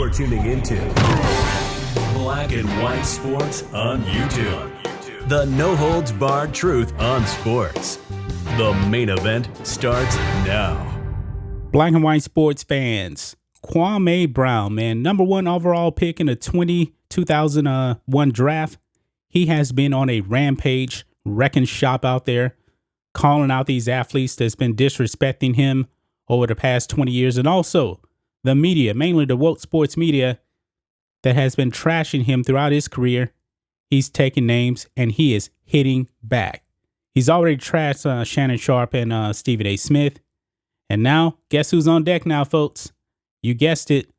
You're tuning into Black and White Sports on YouTube. The no-holds-barred truth on sports. The main event starts now. Black and White sports fans, Kwame Brown, man, number one overall pick in the 2001 draft. He has been on a rampage, wrecking shop out there, calling out these athletes that's been disrespecting him over the past 20 years. And also the media, mainly the woke sports media that has been trashing him throughout his career. He's taking names and he is hitting back. He's already trashed Shannon Sharpe and Stephen A. Smith. And now, guess who's on deck now, folks? You guessed it.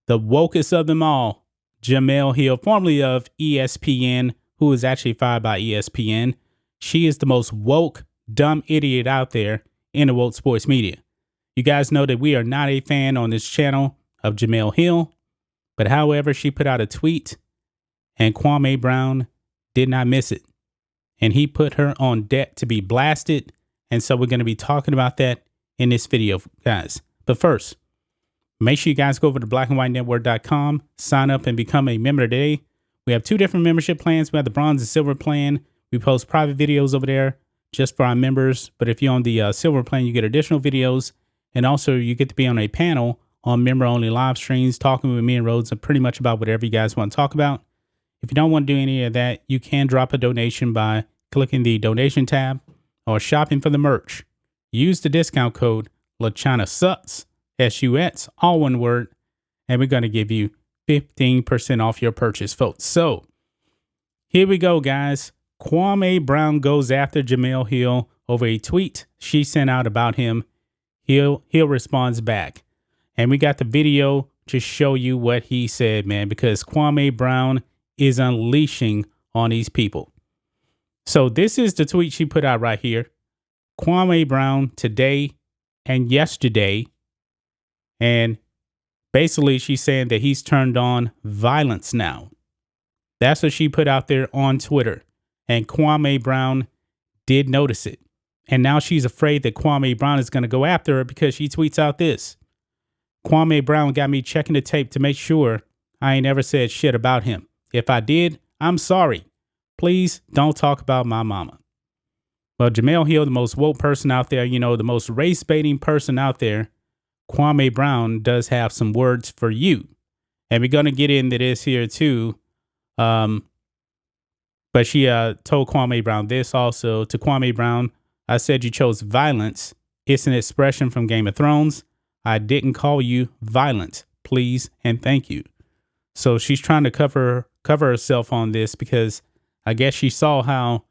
The wokest of them all, Jemele Hill, formerly of ESPN, who is actually fired by ESPN. She is the most woke, dumb idiot out there in the woke sports media. You guys know that we are not a fan on this channel of Jemele Hill. But however, she put out a tweet and Kwame Brown did not miss it. And he put her on deck to be blasted. And so we're going to be talking about that in this video, guys. But first, make sure you guys go over to blackandwhitenetwork.com, sign up and become a member today. We have two different membership plans. We have the bronze and silver plan. We post private videos over there just for our members. But if you're on the silver plan, you get additional videos. And also you get to be on a panel on member-only live streams, talking with me and Rhodes and pretty much about whatever you guys want to talk about. If you don't want to do any of that, you can drop a donation by clicking the donation tab or shopping for the merch. Use the discount code LaChinaSucks, S-U-X, all one word, and we're going to give you 15% off your purchase, folks. So here we go, guys. Kwame Brown goes after Jemele Hill over a tweet she sent out about him. Hill responds back. And we got the video to show you what he said, man, because Kwame Brown is unleashing on these people. So this is the tweet she put out right here. Kwame Brown today and yesterday. And basically she's saying that he's turned on violence now. That's what she put out there on Twitter. And Kwame Brown did notice it. And now she's afraid that Kwame Brown is going to go after her because she tweets out this. Kwame Brown got me checking the tape to make sure I ain't ever said shit about him. If I did, I'm sorry. Please don't talk about my mama. Well, Jemele Hill, the most woke person out there, you know, the most race-baiting person out there, Kwame Brown does have some words for you. And we're going to get into this here too. But she told Kwame Brown this also. To Kwame Brown, I said you chose violence. It's an expression from Game of Thrones. I didn't call you violent. Please and thank you. So she's trying to cover herself on this because I guess she saw how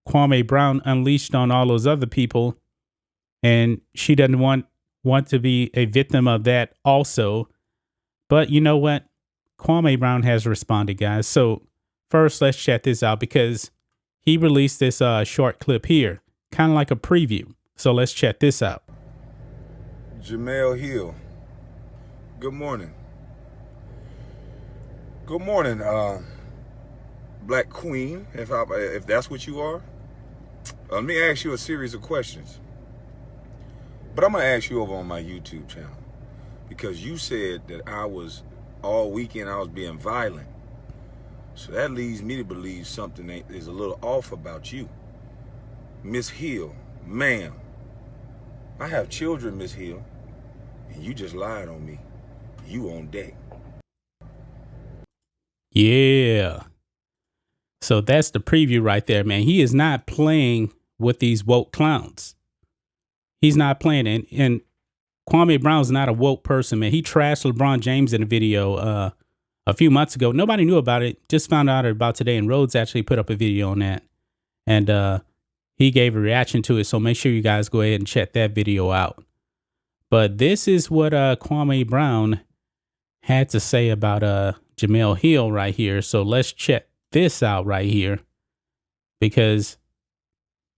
Kwame Brown unleashed on all those other people, and she doesn't want to be a victim of that also. But you know what? Kwame Brown has responded, guys. So first, let's check this out because he released this short clip here, kind of like a preview. So let's check this out. Jemele Hill, good morning. Good morning, Black Queen, if that's what you are. Let me ask you a series of questions. But I'm going to ask you over on my YouTube channel because you said that all weekend I was being violent. So that leads me to believe something is a little off about you. Miss Hill, ma'am, I have children, Miss Hill, and you just lied on me. You on deck. Yeah. So that's the preview right there, man. He is not playing with these woke clowns. He's not playing. And Kwame Brown's not a woke person, man. He trashed LeBron James in a video a few months ago. Nobody knew about it. Just found out about today. And Rhodes actually put up a video on that. And he gave a reaction to it. So make sure you guys go ahead and check that video out. But this is what Kwame Brown had to say about Jemele Hill right here. So let's check this out right here. Because,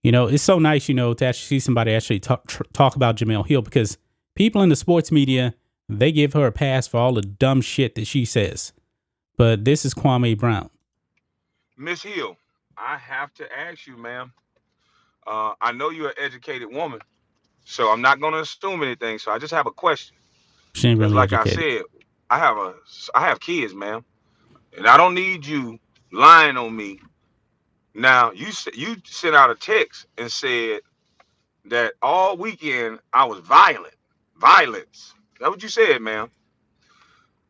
you know, it's so nice, you know, to actually see somebody actually talk about Jemele Hill. Because people in the sports media, they give her a pass for all the dumb shit that she says. But this is Kwame Brown. Miss Hill, I have to ask you, ma'am. I know you're an educated woman, so I'm not going to assume anything. So I just have a question. She ain't really Like educated. I said, I have kids, man, and I don't need you lying on me. Now you sent out a text and said that all weekend I was violent. Violence. That's what you said, man.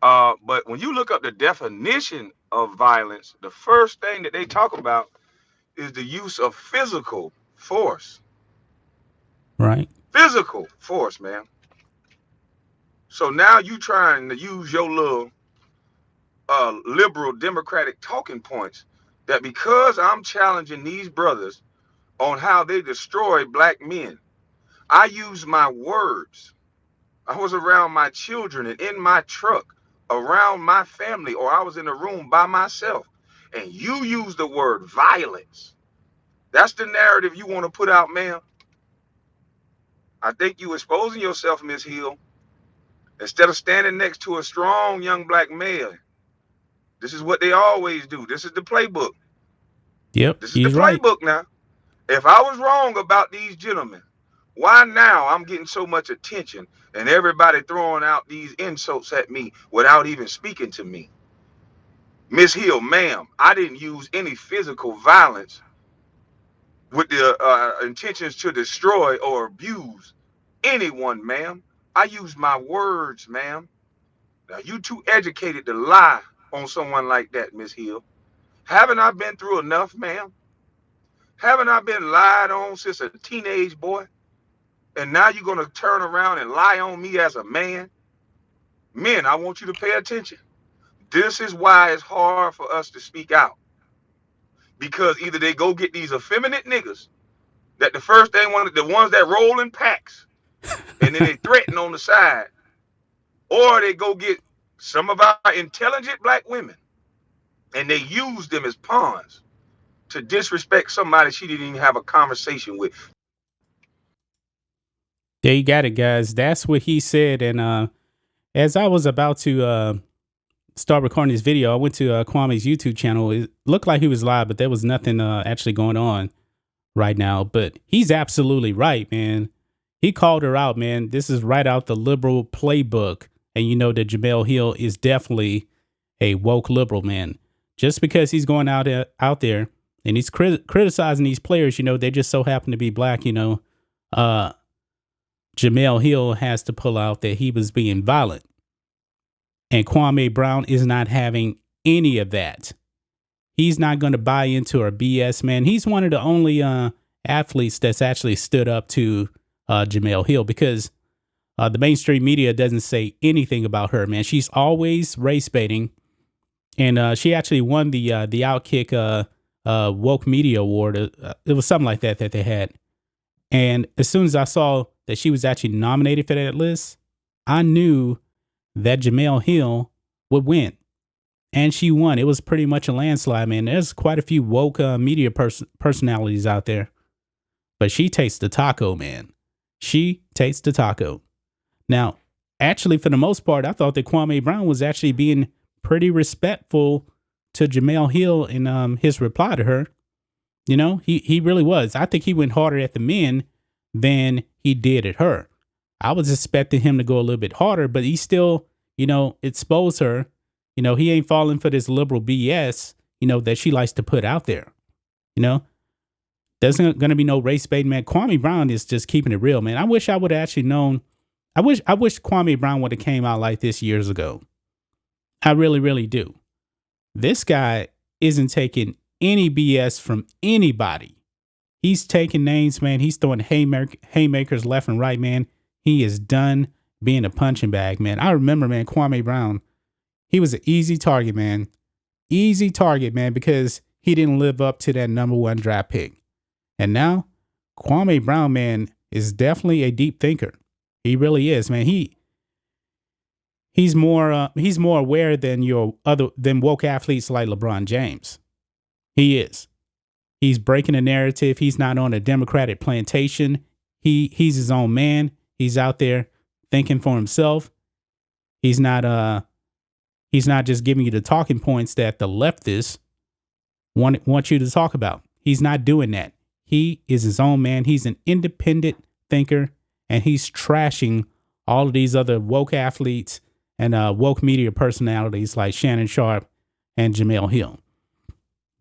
But when you look up the definition of violence, the first thing that they talk about is the use of physical force. Right. Physical force, man. So now you trying to use your little liberal democratic talking points that because I'm challenging these brothers on how they destroy black men, I use my words. I was around my children and in my truck, around my family, or I was in a room by myself. And you use the word violence. That's the narrative you want to put out, ma'am. I think you exposing yourself, Miss Hill, instead of standing next to a strong young black male. This is what they always do. This is the playbook. Yep. This is the He's right. playbook now. If I was wrong about these gentlemen, why now I'm getting so much attention and everybody throwing out these insults at me without even speaking to me? Miss Hill, ma'am, I didn't use any physical violence with the intentions to destroy or abuse anyone, ma'am. I used my words, ma'am. Now, you too educated to lie on someone like that, Miss Hill. Haven't I been through enough, ma'am? Haven't I been lied on since a teenage boy? And now you're going to turn around and lie on me as a man? Men, I want you to pay attention. This is why it's hard for us to speak out. Because either they go get these effeminate niggas that the first thing, the ones that roll in packs, and then they threaten on the side, or they go get some of our intelligent black women and they use them as pawns to disrespect somebody she didn't even have a conversation with. There you got it, guys. That's what he said. And as I was about to start recording this video, I went to Kwame's YouTube channel. It looked like he was live, but there was nothing actually going on right now. But he's absolutely right, man. He called her out, man. This is right out the liberal playbook. And you know that Jemele Hill is definitely a woke liberal, man. Just because he's going out there and he's criticizing these players, you know, they just so happen to be black, you know. Jemele Hill has to pull out that he was being violent. And Kwame Brown is not having any of that. He's not going to buy into her BS, man. He's one of the only athletes that's actually stood up to Jemele Hill because the mainstream media doesn't say anything about her, man. She's always race baiting. And she actually won the Outkick Woke Media Award. It was something like that they had. And as soon as I saw that she was actually nominated for that list, I knew that Jemele Hill would win. And she won. It was pretty much a landslide, man. There's quite a few woke media personalities out there. But she takes the taco, man. She takes the taco. Now, actually, for the most part, I thought that Kwame Brown was actually being pretty respectful to Jemele Hill in his reply to her. You know, he really was. I think he went harder at the men than he did at her. I was expecting him to go a little bit harder, but he still, you know, exposed her. You know, he ain't falling for this liberal BS, you know, that she likes to put out there. You know, there's going to be no race bait, man. Kwame Brown is just keeping it real, man. I wish I would have actually known. I wish Kwame Brown would have came out like this years ago. I really, really do. This guy isn't taking any BS from anybody. He's taking names, man. He's throwing haymakers left and right, man. He is done being a punching bag, man. I remember, man, Kwame Brown, he was an easy target, man. Easy target, man, because he didn't live up to that #1 draft pick. And now, Kwame Brown, man, is definitely a deep thinker. He really is, man. He's more aware than woke athletes like LeBron James. He is. He's breaking the narrative. He's not on a Democratic plantation. He's his own man. He's out there thinking for himself. He's not just giving you the talking points that the leftists want you to talk about. He's not doing that. He is his own man. He's an independent thinker, and he's trashing all of these other woke athletes and woke media personalities like Shannon Sharp and Jemele Hill.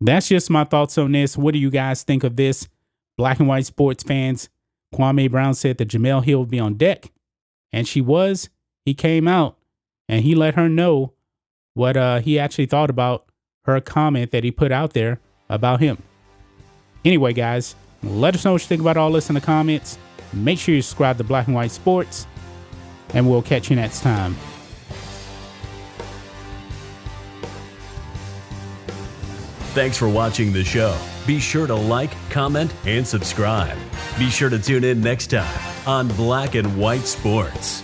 That's just my thoughts on this. What do you guys think of this? Black and white sports fans, Kwame Brown said that Jemele Hill would be on deck, and she was. He came out and he let her know what he actually thought about her comment that he put out there about him. Anyway, guys, let us know what you think about all this in the comments. Make sure you subscribe to Black and White Sports, and we'll catch you next time. Thanks for watching the show. Be sure to like, comment, and subscribe. Be sure to tune in next time on Black and White Sports.